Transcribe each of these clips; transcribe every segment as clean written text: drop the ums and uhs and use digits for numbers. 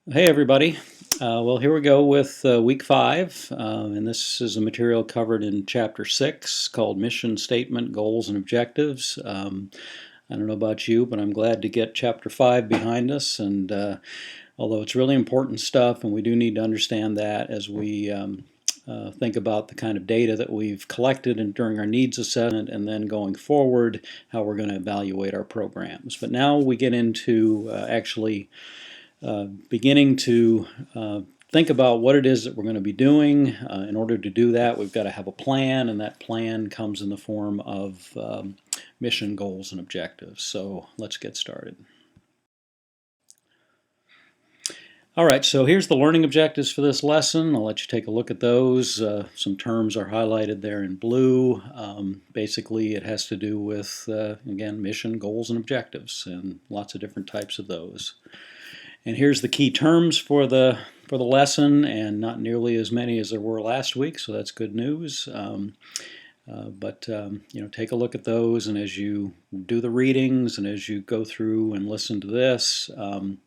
Hey everybody. Well, here we go with week 5, and this is a material covered in chapter 6 called Mission Statement, Goals, and Objectives. I don't know about you, but I'm glad to get chapter 5 behind us, and although it's really important stuff, and we do need to understand that as we think about the kind of data that we've collected and during our needs assessment, and then going forward, how we're going to evaluate our programs. But now we get into actually beginning to think about what it is that we're going to be doing. In order to do that, we've got to have a plan, and that plan comes in the form of mission goals and objectives. So let's get started. All right, so here's the learning objectives for this lesson. I'll let you take a look at those. Some terms are highlighted there in blue. Basically, it has to do with, again, mission, goals, and objectives, and lots of different types of those. And here's the key terms for the lesson, and not nearly as many as there were last week, so that's good news. Take a look at those, and as you do the readings and as you go through and listen to this,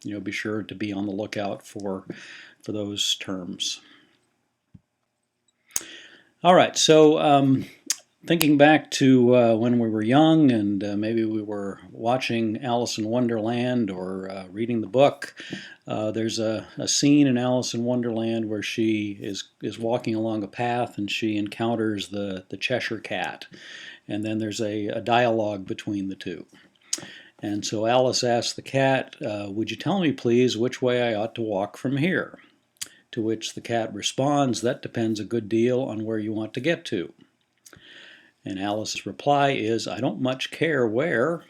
be sure to be on the lookout for those terms. All right, so thinking back to when we were young and maybe we were watching Alice in Wonderland or reading the book, there's a scene in Alice in Wonderland where she is walking along a path and she encounters the Cheshire Cat. And then there's a dialogue between the two. And so Alice asks the cat, would you tell me please which way I ought to walk from here? To which the cat responds, that depends a good deal on where you want to get to. And Alice's reply is, I don't much care where,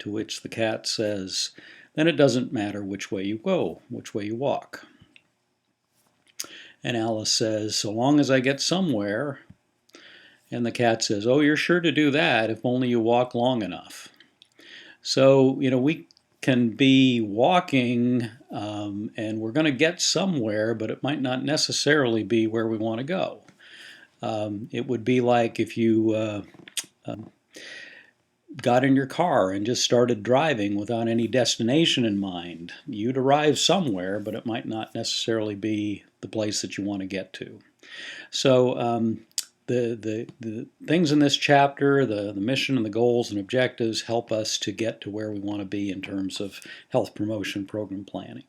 to which the cat says, then it doesn't matter which way you go, which way you walk. And Alice says, so long as I get somewhere. And the cat says, oh, you're sure to do that if only you walk long enough. So, we can be walking and we're going to get somewhere, but it might not necessarily be where we want to go. It would be like if you got in your car and just started driving without any destination in mind. You'd arrive somewhere, but it might not necessarily be the place that you want to get to. So the things in this chapter, the mission and the goals and objectives help us to get to where we want to be in terms of health promotion program planning.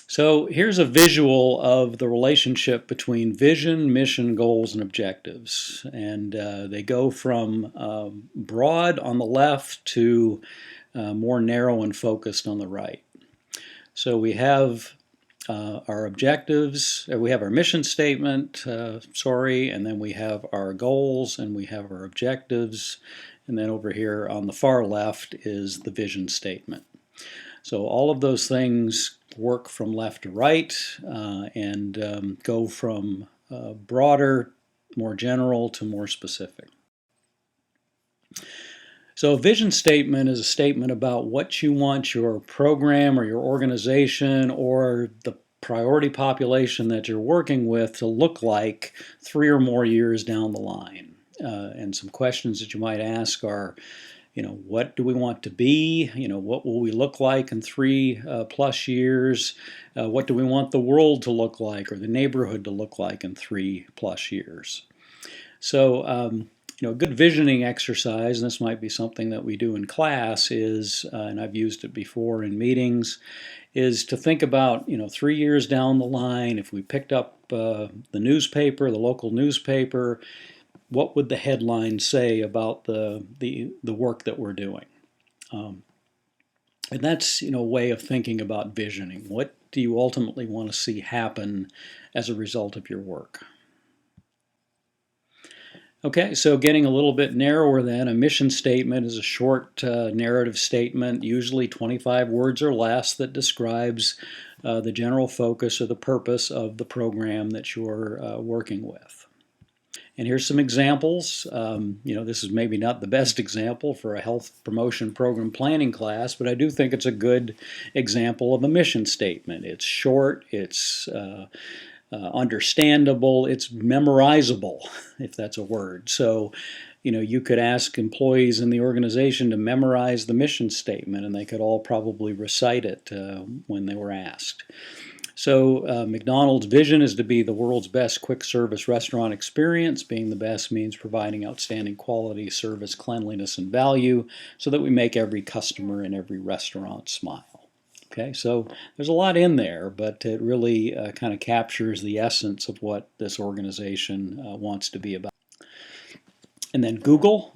So here's a visual of the relationship between vision, mission, goals, and objectives. And they go from broad on the left to more narrow and focused on the right. So we have our objectives, we have our mission statement, and then we have our goals, and we have our objectives. And then over here on the far left is the vision statement. So all of those things work from left to right and go from broader, more general to more specific. So a vision statement is a statement about what you want your program or your organization or the priority population that you're working with to look like 3 or more years down the line. And some questions that you might ask are, what do we want to be? What will we look like in 3+ years? What do we want the world to look like or the neighborhood to look like in 3+ years? So, a good visioning exercise, and this might be something that we do in class, is, and I've used it before in meetings, is to think about, 3 years down the line, if we picked up the newspaper, the local newspaper, what would the headline say about the work that we're doing? And that's a way of thinking about visioning. What do you ultimately want to see happen as a result of your work? Okay, so getting a little bit narrower then, a mission statement is a short narrative statement, usually 25 words or less, that describes the general focus or the purpose of the program that you're working with. And here's some examples. This is maybe not the best example for a health promotion program planning class, but I do think it's a good example of a mission statement. It's short, it's understandable, it's memorizable, if that's a word. So you could ask employees in the organization to memorize the mission statement, and they could all probably recite it when they were asked. So McDonald's vision is to be the world's best quick service restaurant experience. Being the best means providing outstanding quality, service, cleanliness, and value so that we make every customer in every restaurant smile. Okay, so there's a lot in there, but it really kind of captures the essence of what this organization wants to be about. And then Google,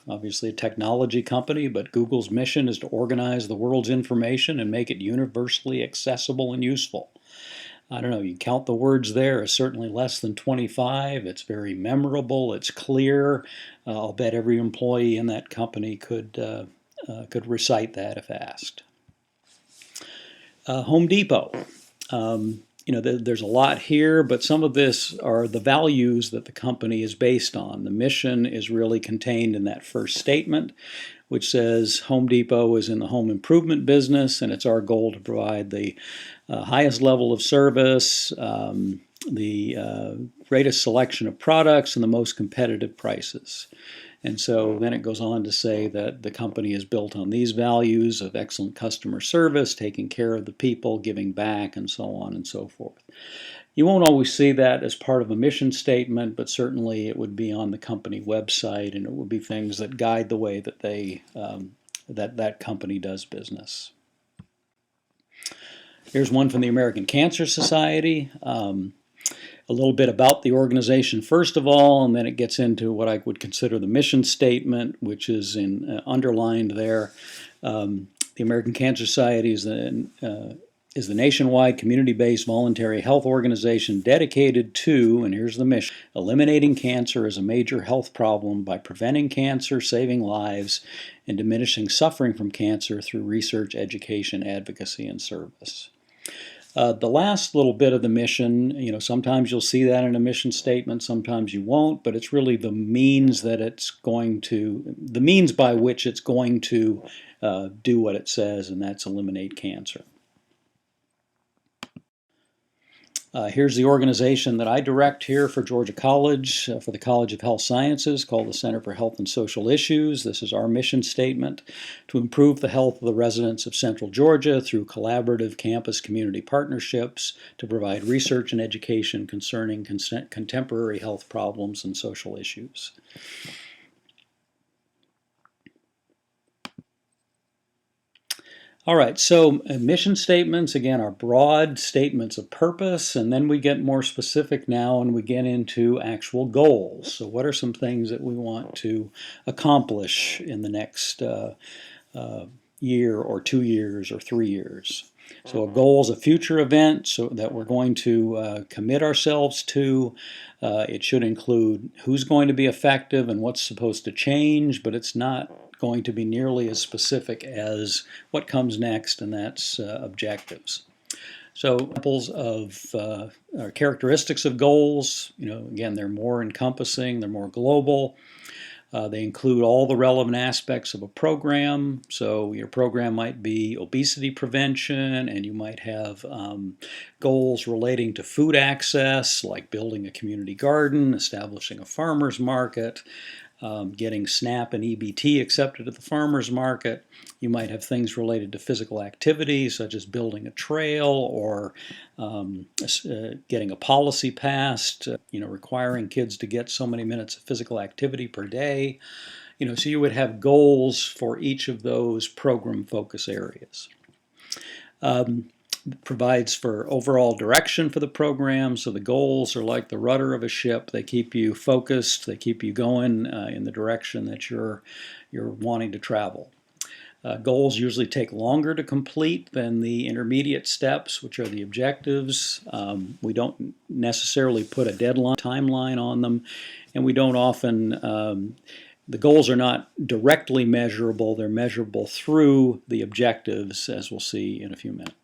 obviously a technology company, but Google's mission is to organize the world's information and make it universally accessible and useful. I don't know, you count the words there, it's certainly less than 25. It's very memorable, it's clear. I'll bet every employee in that company could recite that if asked. Home Depot. There's a lot here, but some of this are the values that the company is based on. The mission is really contained in that first statement, which says Home Depot is in the home improvement business, and it's our goal to provide the highest level of service, the greatest selection of products, and the most competitive prices. And so then it goes on to say that the company is built on these values of excellent customer service, taking care of the people, giving back, and so on and so forth. You won't always see that as part of a mission statement, but certainly it would be on the company website, and it would be things that guide the way that that company does business. Here's one from the American Cancer Society. A little bit about the organization first of all, and then it gets into what I would consider the mission statement, which is underlined there. The American Cancer Society is the nationwide community-based voluntary health organization dedicated to, and here's the mission, eliminating cancer as a major health problem by preventing cancer, saving lives, and diminishing suffering from cancer through research, education, advocacy, and service. The last little bit of the mission, sometimes you'll see that in a mission statement, sometimes you won't, but it's really the means by which it's going to do what it says, and that's eliminate cancer. Here's the organization that I direct here for Georgia College, for the College of Health Sciences, called the Center for Health and Social Issues. This is our mission statement: to improve the health of the residents of Central Georgia through collaborative campus community partnerships, to provide research and education concerning contemporary health problems and social issues. All right, so mission statements, again, are broad statements of purpose, and then we get more specific now and we get into actual goals. So what are some things that we want to accomplish in the next year or 2 years or 3 years? So a goal is a future event so that we're going to commit ourselves to. It should include who's going to be effective and what's supposed to change, but it's not going to be nearly as specific as what comes next, and that's objectives. So examples of characteristics of goals, again, they're more encompassing, they're more global. They include all the relevant aspects of a program. So your program might be obesity prevention, and you might have goals relating to food access, like building a community garden, establishing a farmer's market, getting SNAP and EBT accepted at the farmer's market. You might have things related to physical activity, such as building a trail or getting a policy passed, requiring kids to get so many minutes of physical activity per day. So you would have goals for each of those program focus areas. Provides for overall direction for the program. So the goals are like the rudder of a ship. They keep you focused. They keep you going in the direction that you're wanting to travel. Goals usually take longer to complete than the intermediate steps, which are the objectives. We don't necessarily put a deadline, timeline on them, and we don't often the goals are not directly measurable. They're measurable through the objectives, as we'll see in a few minutes.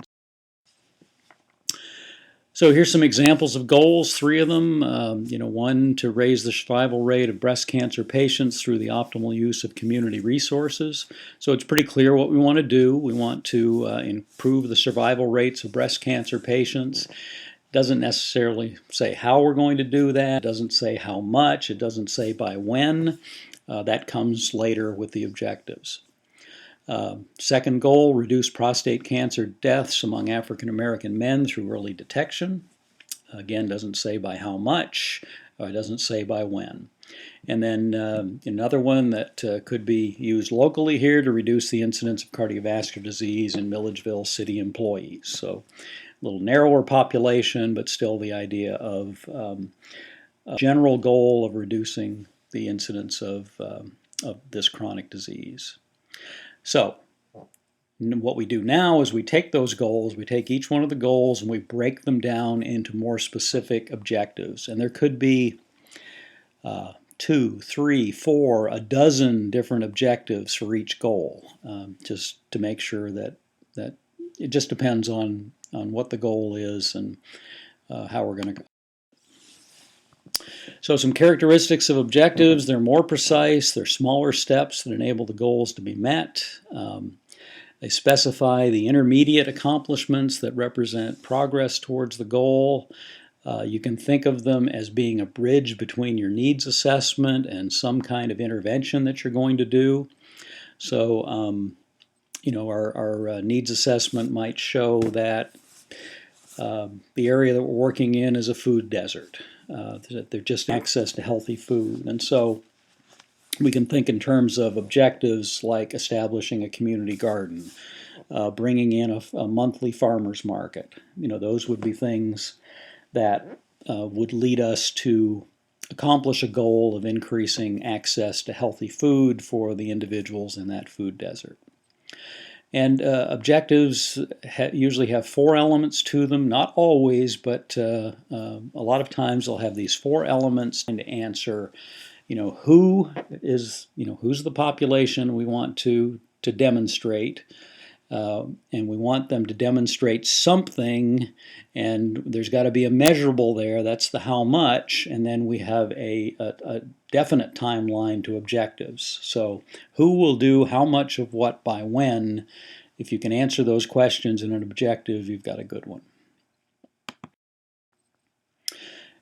So here's some examples of goals, 3 of them. One, to raise the survival rate of breast cancer patients through the optimal use of community resources. So it's pretty clear what we want to do. We want to improve the survival rates of breast cancer patients. doesn't necessarily say how we're going to do that. It doesn't say how much. It doesn't say by when. That comes later with the objectives. Second goal, reduce prostate cancer deaths among African American men through early detection. Again, doesn't say by how much. It doesn't say by when. And then another one that could be used locally here, to reduce the incidence of cardiovascular disease in Milledgeville city employees. So a little narrower population, but still the idea of a general goal of reducing the incidence of this chronic disease. So what we do now is we take those goals, we take each one of the goals and we break them down into more specific objectives. And there could be 2, 3, 4, a dozen different objectives for each goal, just to make sure that it just depends on what the goal is and how we're going to go. So some characteristics of objectives: they're more precise, they're smaller steps that enable the goals to be met. They specify the intermediate accomplishments that represent progress towards the goal. You can think of them as being a bridge between your needs assessment and some kind of intervention that you're going to do. So, our needs assessment might show that the area that we're working in is a food desert. They're just access to healthy food. And so we can think in terms of objectives like establishing a community garden, bringing in a monthly farmer's market. Those would be things that would lead us to accomplish a goal of increasing access to healthy food for the individuals in that food desert. And objectives usually have 4 elements to them, not always, but a lot of times they'll have these 4 elements to answer, who's the population we want to demonstrate. And we want them to demonstrate something, and there's got to be a measurable there. That's the how much, and then we have a definite timeline to objectives. So who will do how much of what by when? If you can answer those questions in an objective, you've got a good one.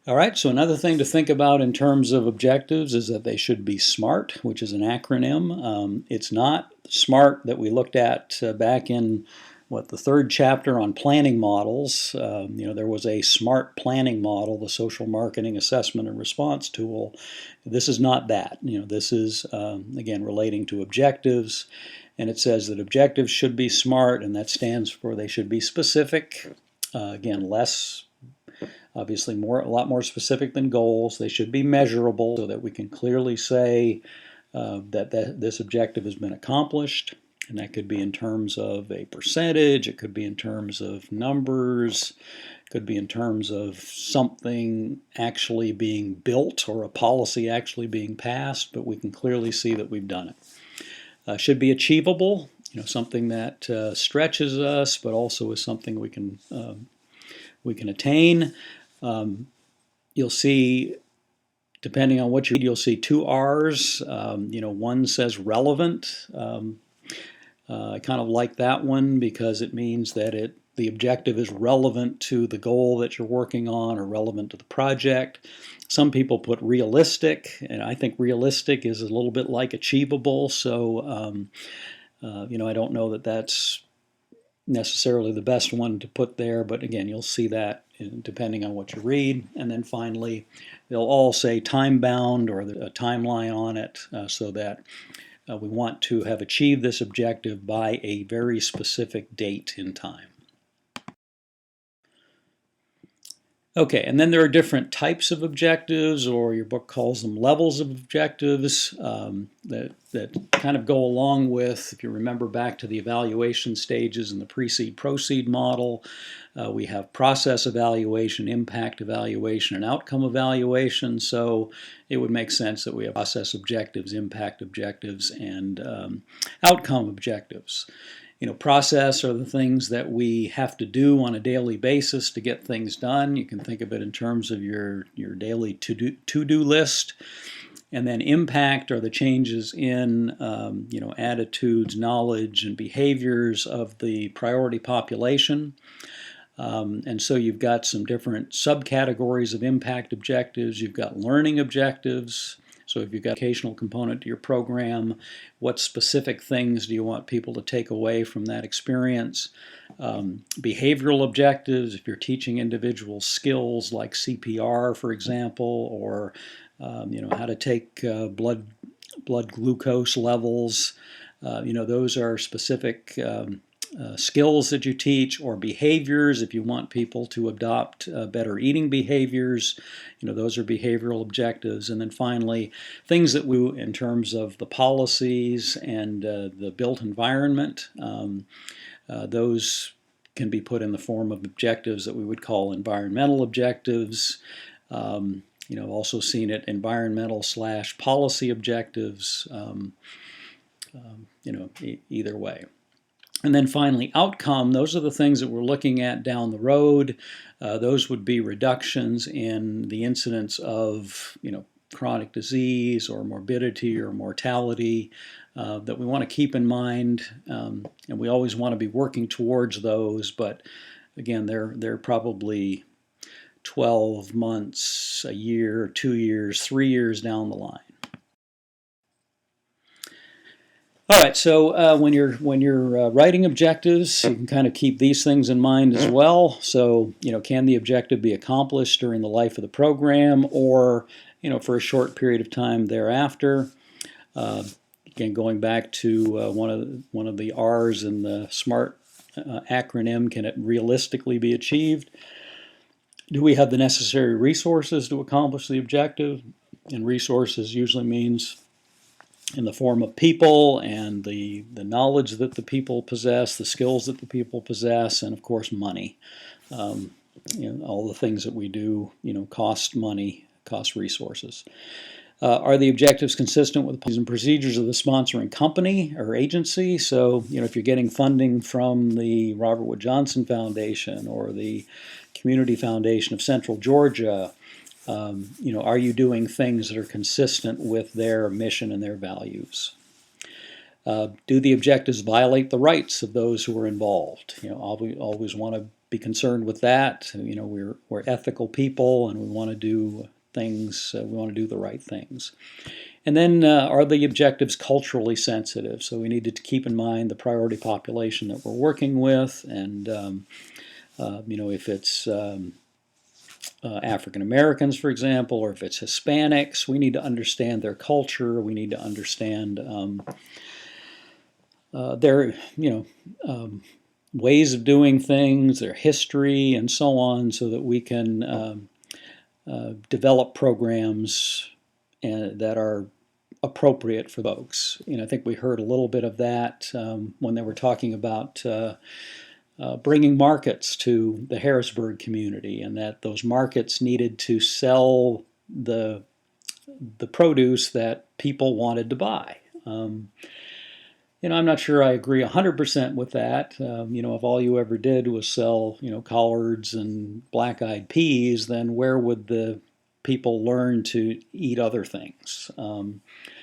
All right, so another thing to think about in terms of objectives is that they should be SMART, which is an acronym. It's not SMART that we looked at back in, the 3rd chapter on planning models. There was a SMART planning model, the social marketing assessment and response tool. This is not that. This is, again, relating to objectives. And it says that objectives should be SMART, and that stands for they should be specific. Again, obviously a lot more specific than goals. They should be measurable so that we can clearly say that this objective has been accomplished. And that could be in terms of a percentage, it could be in terms of numbers, it could be in terms of something actually being built or a policy actually being passed, but we can clearly see that we've done it. Should be achievable, something that stretches us, but also is something we can attain. You'll see, depending on what you read, you'll see 2 R's. One says relevant. I kind of like that one because it means that the objective is relevant to the goal that you're working on or relevant to the project. Some people put realistic, and I think realistic is a little bit like achievable. So, I don't know that that's necessarily the best one to put there, but again, you'll see that depending on what you read. And then finally, they'll all say time-bound or a timeline on it, so that we want to have achieved this objective by a very specific date in time. Okay, and then there are different types of objectives, or your book calls them levels of objectives, that kind of go along with, if you remember back to the evaluation stages in the precede-proceed model. We have process evaluation, impact evaluation, and outcome evaluation. So it would make sense that we have process objectives, impact objectives, and outcome objectives. Process are the things that we have to do on a daily basis to get things done. You can think of it in terms of your daily to-do list. And then impact are the changes in attitudes, knowledge, and behaviors of the priority population. And so you've got some different subcategories of impact objectives. You've got learning objectives. So if you've got an educational component to your program, what specific things do you want people to take away from that experience? Behavioral objectives, if you're teaching individual skills like CPR, for example, or how to take blood glucose levels. Those are specific skills that you teach, or behaviors. If you want people to adopt better eating behaviors, those are behavioral objectives. And then finally, things that we do in terms of the policies and the built environment. Those can be put in the form of objectives that we would call environmental objectives. Also seen it environmental/policy objectives. Either way. And then finally, outcome. Those are the things that we're looking at down the road. Those would be reductions in the incidence of, chronic disease or morbidity or mortality that we want to keep in mind. And we always want to be working towards those. But again, they're probably 12 months, a year, 2 years, 3 years down the line. All right, so when you're writing objectives, you can kind of keep these things in mind as well. So, can the objective be accomplished during the life of the program, or for a short period of time thereafter? Again, going back to one of the R's in the S.M.A.R.T acronym, can it realistically be achieved? Do we have the necessary resources to accomplish the objective? And resources usually means in the form of people and the knowledge that the people possess, the skills that the people possess, and of course money. All the things that we do, cost money, cost resources. Are the objectives consistent with the policies and procedures of the sponsoring company or agency? So, if you're getting funding from the Robert Wood Johnson Foundation or the Community Foundation of Central Georgia, are you doing things that are consistent with their mission and their values? Do the objectives violate the rights of those who are involved? Always want to be concerned with that. We're ethical people, and we want to do things. We want to do the right things. And then, are the objectives culturally sensitive? So we need to keep in mind the priority population that we're working with, and if it's African Americans, for example, or if it's Hispanics, we need to understand their culture. We need to understand their, ways of doing things, their history, and so on, so that we can develop programs that are appropriate for folks. I think we heard a little bit of that when they were talking about bringing markets to the Harrisburg community, and that those markets needed to sell the produce that people wanted to buy. I'm not sure I agree 100% with that. If all you ever did was sell, collards and black-eyed peas, then where would the people learn to eat other things?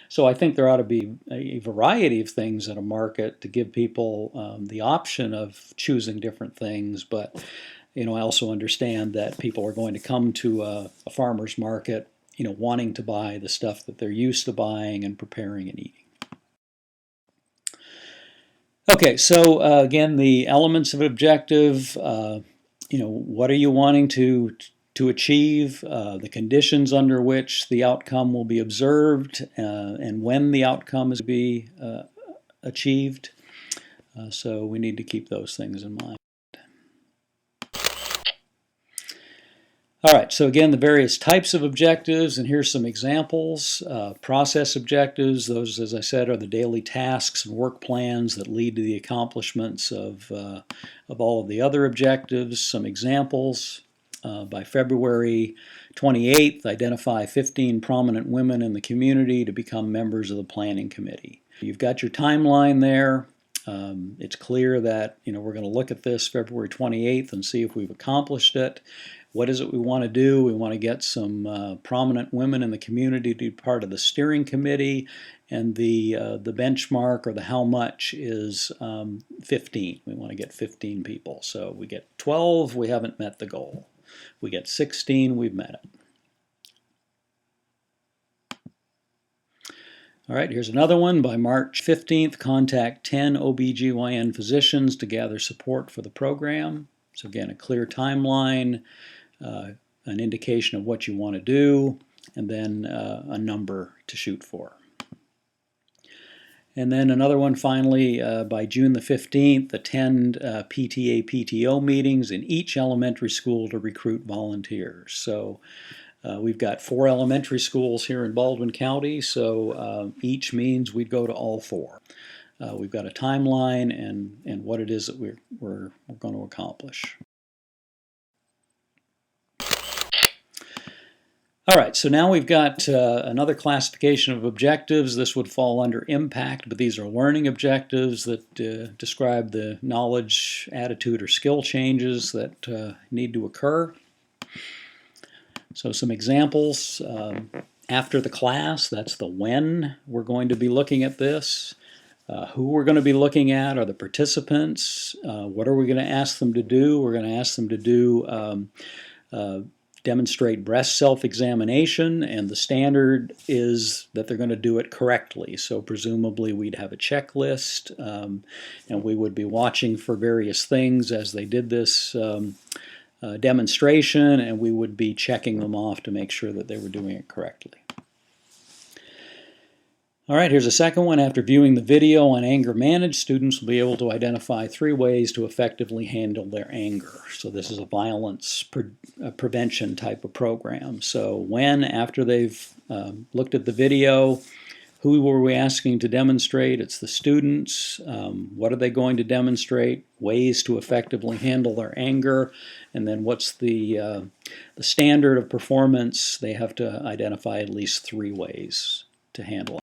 So I think there ought to be a variety of things in a market to give people the option of choosing different things. But I also understand that people are going to come to a farmer's market, wanting to buy the stuff that they're used to buying and preparing and eating. Okay, so again, the elements of an objective. What are you wanting to achieve, the conditions under which the outcome will be observed, and when the outcome is to be achieved. So we need to keep those things in mind. All right, so again, the various types of objectives, and here's some examples. Process objectives, those, as I said, are the daily tasks and work plans that lead to the accomplishments of all of the other objectives. Some examples. By February 28th, identify 15 prominent women in the community to become members of the planning committee. You've got your timeline there. It's clear that we're going to look at this February 28th and see if we've accomplished it. what is it we want to do? We want to get some prominent women in the community to be part of the steering committee, and the benchmark, or the how much, is 15. We want to get 15 people. So we get 12, we haven't met the goal. We get 16, we've met it. All right, here's another one. By March 15th, contact 10 OBGYN physicians to gather support for the program. So again, a clear timeline, an indication of what you want to do, and then a number to shoot for. And then another one, finally, by June the 15th, attend PTA, PTO meetings in each elementary school to recruit volunteers. So we've got 4 elementary schools here in Baldwin County, so each means we'd go to all 4. We've got a timeline and what it is that we're going to accomplish. All right, so now we've got another classification of objectives. This would fall under impact, but these are learning objectives that describe the knowledge, attitude, or skill changes that need to occur. So some examples. After the class, that's the when we're going to be looking at this. Who we're going to be looking at are the participants. What are we going to ask them to do? We're going to ask them to do demonstrate breast self-examination, and the standard is that they're going to do it correctly. So presumably we'd have a checklist, and we would be watching for various things as they did this demonstration, and we would be checking them off to make sure that they were doing it correctly. All right, here's a second one. After viewing the video on anger management, students will be able to identify 3 ways to effectively handle their anger. So this is a violence prevention type of program. So when, after they've looked at the video, who were we asking to demonstrate? It's the students. What are they going to demonstrate? Ways to effectively handle their anger. And then what's the standard of performance? They have to identify at least 3 ways to handle it.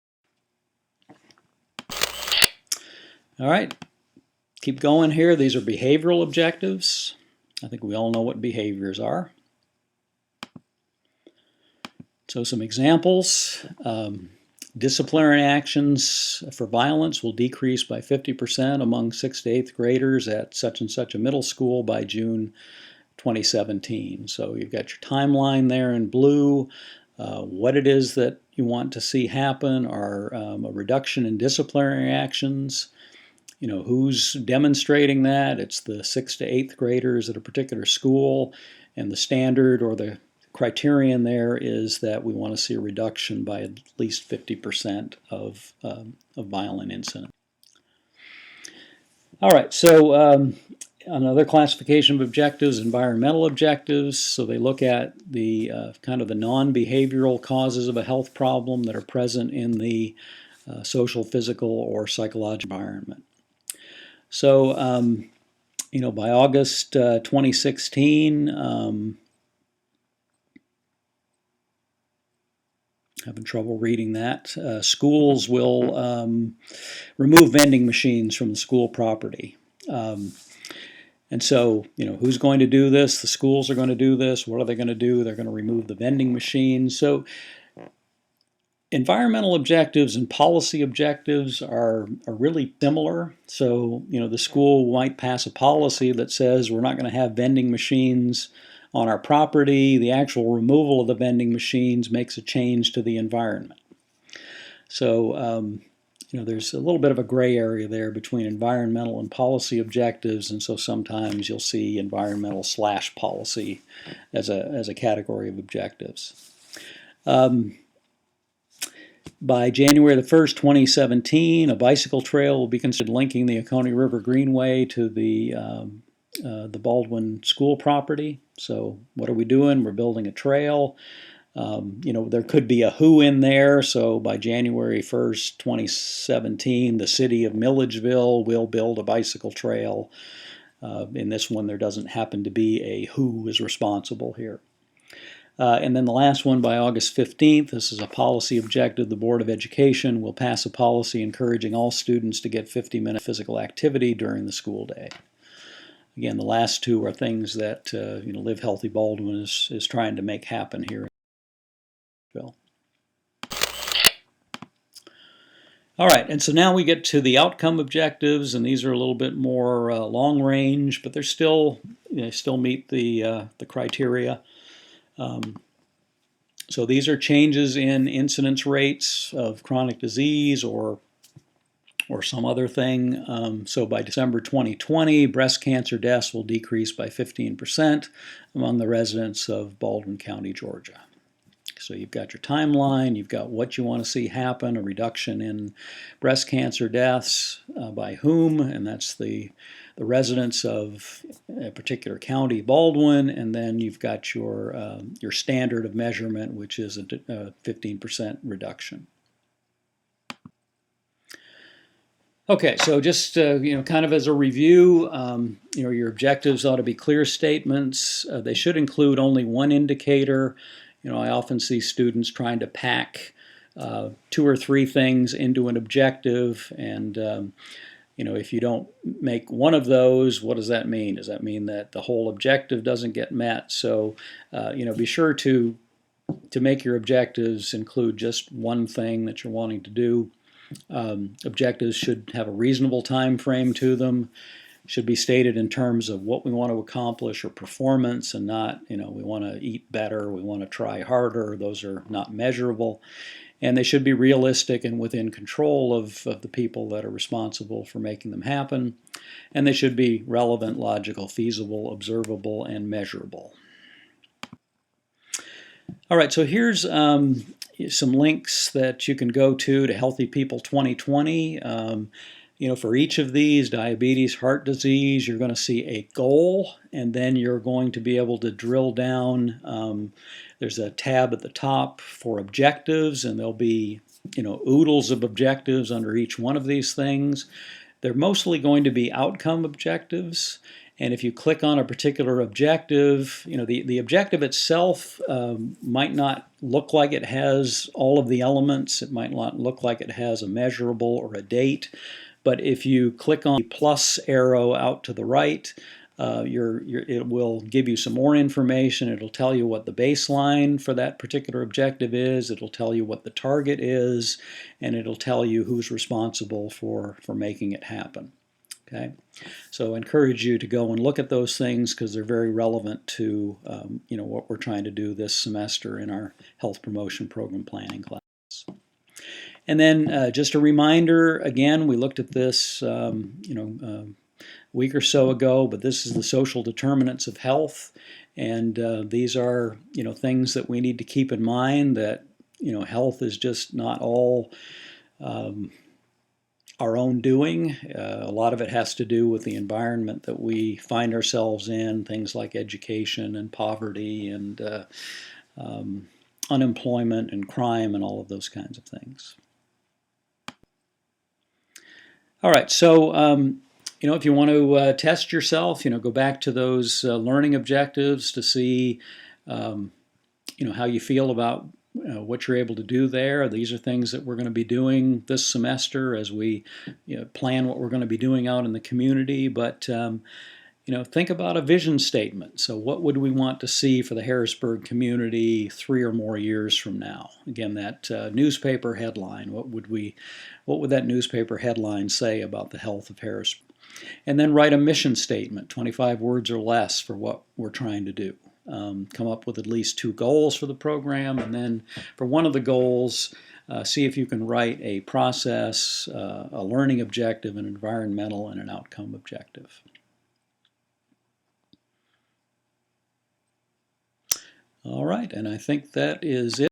All right, keep going here. These are behavioral objectives. I think we all know what behaviors are. So some examples. Disciplinary actions for violence will decrease by 50% among 6th to 8th graders at such and such a middle school by June 2017. So you've got your timeline there in blue. What it is that you want to see happen are a reduction in disciplinary actions. You know, who's demonstrating that? It's the 6th to 8th graders at a particular school, and the standard or the criterion there is that we want to see a reduction by at least 50% of violent incidents. All right, so another classification of objectives, environmental objectives. So they look at the kind of the non-behavioral causes of a health problem that are present in the social, physical, or psychological environment. So, you know, by August 2016, having trouble reading that, schools will remove vending machines from the school property. And so, you know, who's going to do this? The schools are going to do this. What are they going to do? They're going to remove the vending machines. So environmental objectives and policy objectives are really similar. So, you know, the school might pass a policy that says we're not going to have vending machines on our property. The actual removal of the vending machines makes a change to the environment. So, you know, there's a little bit of a gray area there between environmental and policy objectives, and so sometimes you'll see environmental / policy as a category of objectives. By January the 1st, 2017, a bicycle trail will be considered linking the Oconee River Greenway to the Baldwin school property. So what are we doing? We're building a trail. You know, there could be a who in there. So by January 1st, 2017, the city of Milledgeville will build a bicycle trail. In this one, there doesn't happen to be a who is responsible here. And then the last one, by August 15th, this is a policy objective. The Board of Education will pass a policy encouraging all students to get 50-minute physical activity during the school day. Again, the last two are things that Live Healthy Baldwin is trying to make happen here in Bill. All right, and so now we get to the outcome objectives, and these are a little bit more long range, but they're still still meet the criteria. So these are changes in incidence rates of chronic disease or some other thing. So by December 2020, breast cancer deaths will decrease by 15% among the residents of Baldwin County, Georgia. So you've got your timeline, you've got what you want to see happen, a reduction in breast cancer deaths, by whom, and that's the residents of a particular county, Baldwin, and then you've got your standard of measurement, which is a 15% reduction. Okay, so just kind of as a review, your objectives ought to be clear statements. They should include only one indicator. I often see students trying to pack 2 or 3 things into an objective, and if you don't make one of those, what does that mean? Does that mean that the whole objective doesn't get met? So, be sure to make your objectives include just one thing that you're wanting to do. Objectives should have a reasonable time frame to them, should be stated in terms of what we want to accomplish or performance, and not, we want to eat better, we want to try harder. Those are not measurable. And they should be realistic and within control of the people that are responsible for making them happen. And they should be relevant, logical, feasible, observable, and measurable. All right, so here's some links that you can go to Healthy People 2020. For each of these, diabetes, heart disease, you're going to see a goal, and then you're going to be able to drill down. There's a tab at the top for objectives, and there'll be oodles of objectives under each one of these things. They're mostly going to be outcome objectives. And if you click on a particular objective, the objective itself might not look like it has all of the elements. It might not look like it has a measurable or a date. But if you click on the plus arrow out to the right, it will give you some more information. It'll tell you what the baseline for that particular objective is. It'll tell you what the target is, and it'll tell you who's responsible for making it happen. Okay, so I encourage you to go and look at those things because they're very relevant to what we're trying to do this semester in our health promotion program planning class. And then just a reminder, again, we looked at this a week or so ago, but this is the social determinants of health, and these are things that we need to keep in mind, that health is just not all our own doing. A lot of it has to do with the environment that we find ourselves in, things like education and poverty and unemployment and crime and all of those kinds of things. All right, so if you want to test yourself, go back to those learning objectives to see how you feel about what you're able to do there. These are things that we're going to be doing this semester as we plan what we're going to be doing out in the community. But think about a vision statement. So what would we want to see for the Harrisburg community 3 or more years from now? Again, that newspaper headline. What would that newspaper headline say about the health of Harrisburg? And then write a mission statement, 25 words or less, for what we're trying to do. Come up with at least 2 goals for the program, and then for one of the goals, see if you can write a process, a learning objective, an environmental, and an outcome objective. All right, and I think that is it.